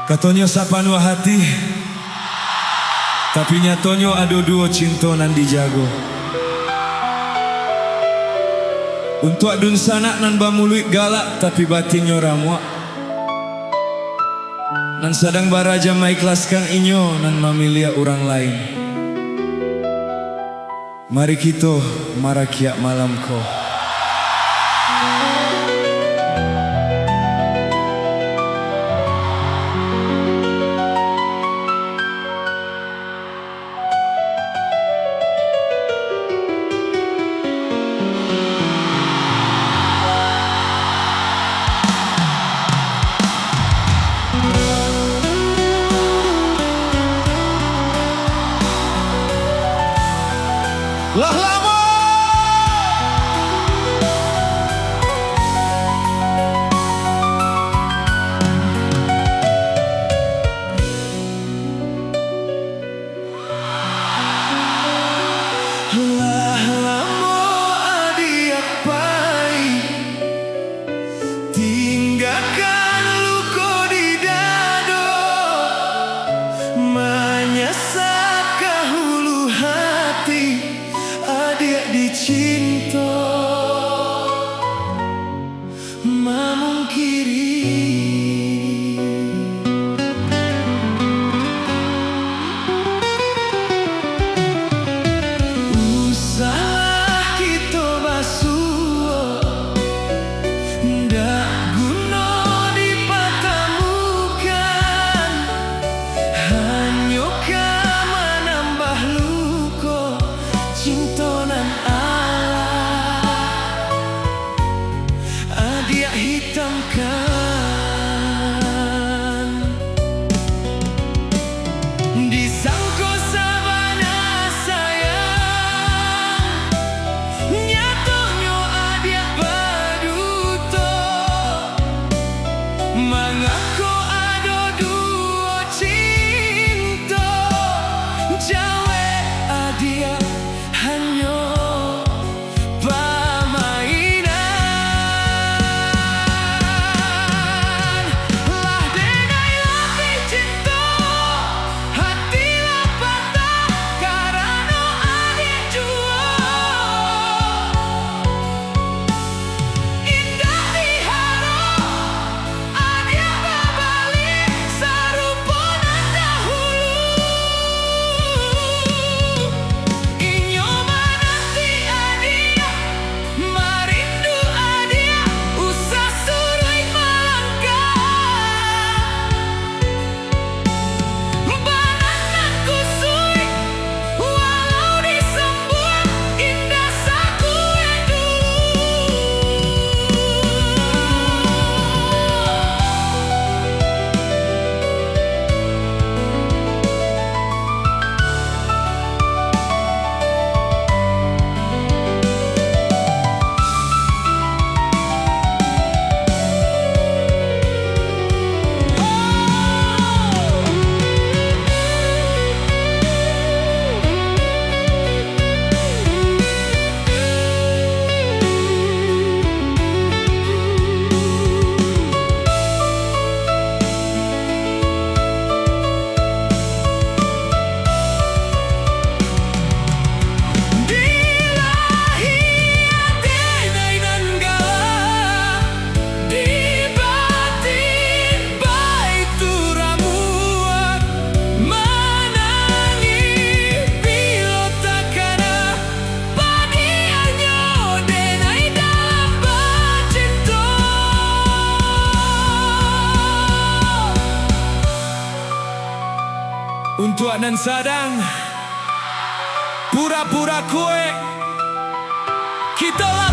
Katonyo sapanua hati, tapi nyatonyo ado duo cinto nan dijago. Untuk adun sanak nan bamuluik galak, tapi batinyo ramwa. Nan sadang baraja maikhlaskan inyo nan mamilia orang lain. Mari kita marakia malam ko. Lah lama adiak pai tinggalkan luko di dado menyesak ke hulu hati. Adik dicinta memungkiri usaha kita basuh ndak guna dipatamukan hanya menambah luka cinta nan dia hitamkan disangko sabana sayang nyatonyo adia baduto mengaku ado duo cinta jawe adia hanya untuk nan sadang pura-pura kue kita